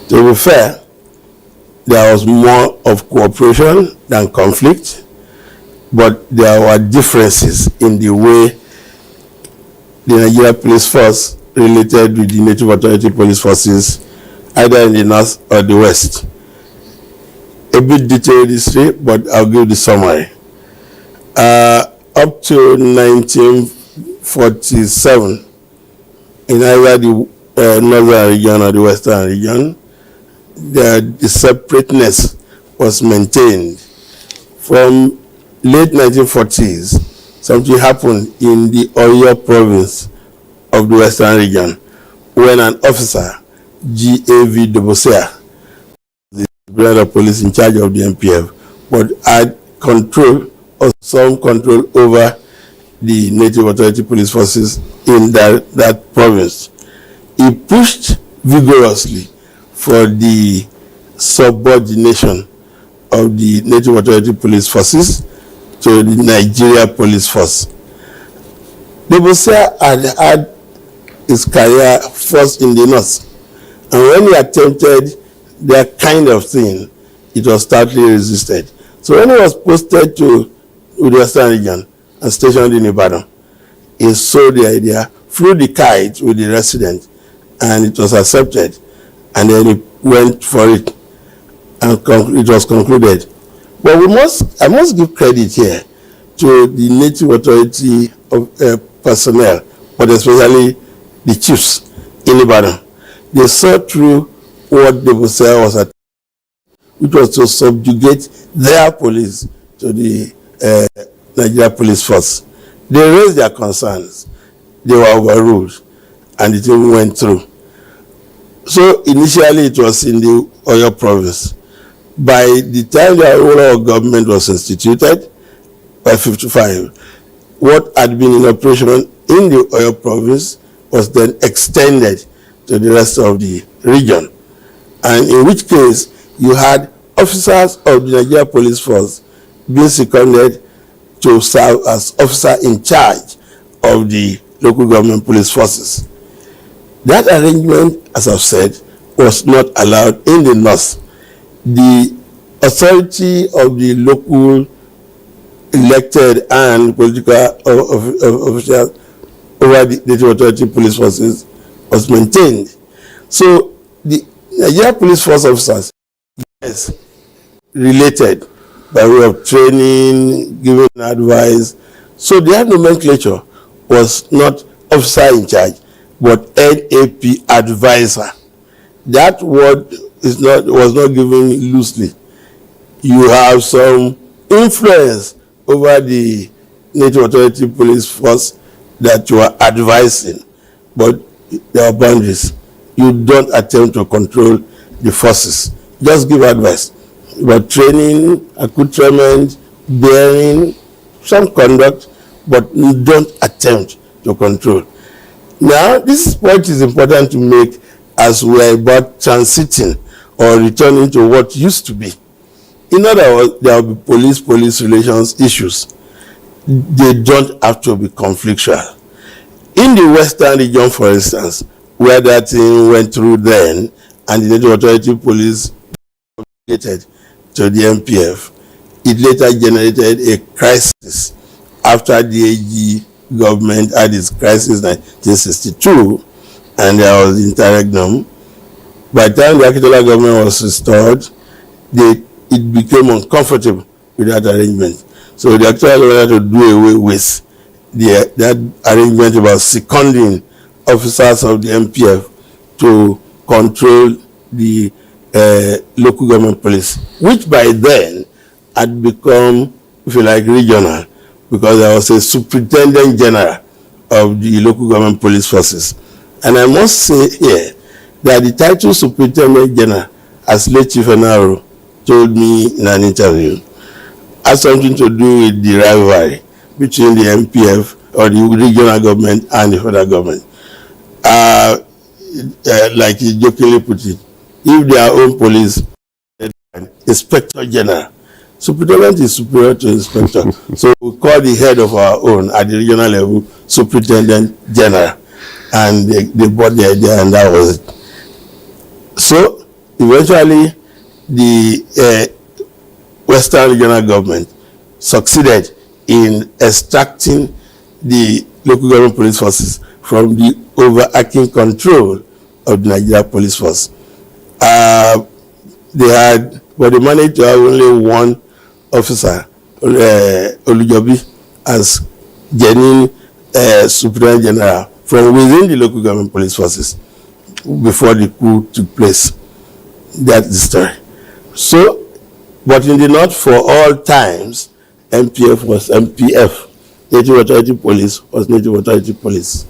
To be fair, there was more of cooperation than conflict, but there were differences in the way the Nigerian police force related with the Native Authority police forces, either in the north or the west. A bit detailed history, but I'll give the summary. Up to 1947, in either the northern region or the western region, the separateness was maintained. From late 1940s, something happened in the Oyo province of the western region when an officer, G.A.V. Dobosea, the brother of police in charge of the NPF, but had control or some control over the Native Authority police forces in that province. He pushed vigorously for the subordination of the Native Authority police forces to the Nigeria police force. Dobosea had his career first in the north, and when he attempted that kind of thing, it was stoutly resisted. So when he was posted to the western region and stationed in Ibadan, he sold the idea, flew the kite with the resident, and it was accepted, and then he went for it, and it was concluded. But I must give credit here to the Native Authority of personnel, but especially the chiefs in Ibadan. They saw through what the Dobosea was at, which was to subjugate their police to the Nigeria police force. They raised their concerns. They were overruled, and the thing went through. So initially it was in the Oyo province. By the time the overall government was instituted, by 55, what had been in operation in the Oyo province was then extended to the rest of the region. And in which case, you had officers of the Nigeria police force being seconded to serve as officer in charge of the local government police forces. That arrangement, as I've said, was not allowed in the north. The authority of the local elected and political officials over the Native Authority police forces was maintained. So the Nigeria police force officers, yes, related by way of training, giving advice. So their nomenclature was not officer in charge, but NAP advisor. That word was not given loosely. You have some influence over the Native Authority police force that you are advising, but there are boundaries. You don't attempt to control the forces. Just give advice about training, accoutrement, bearing, some conduct, but you don't attempt to control. Now, this point is important to make as we are about transiting or returning to what used to be. In other words, there will be police-police relations issues. They don't have to be conflictual. In the western region, for instance, where that thing went through then, and the Native Authority police related to the NPF, it later generated a crisis after the AG government had its crisis in 1962, and there was interregnum. By the time the Akitola government was restored, it became uncomfortable with that arrangement. So the Akitola government had to do away with that arrangement about seconding officers of the NPF to control the local government police, which by then had become, if you like, regional, because there was a superintendent general of the local government police forces. And I must say here that the title superintendent general, as late Chief Enaro told me in an interview, has something to do with the rivalry between the NPF or the regional government and the federal government. Like he jokingly put it, if their own police, inspector general, superintendent is superior to inspector. So we call the head of our own at the regional level superintendent general. And they bought the idea, and that was it. So, if eventually, the Western regional government succeeded in extracting the local government police forces from the overarching control of the Nigerian police force. But they managed to have only one officer, Olujobi, as genuine Superior General from within the local government police forces before the coup took place. That's the story. So, but in the north, for all times, MPF was MPF. Native Authority Police was Native Authority Police.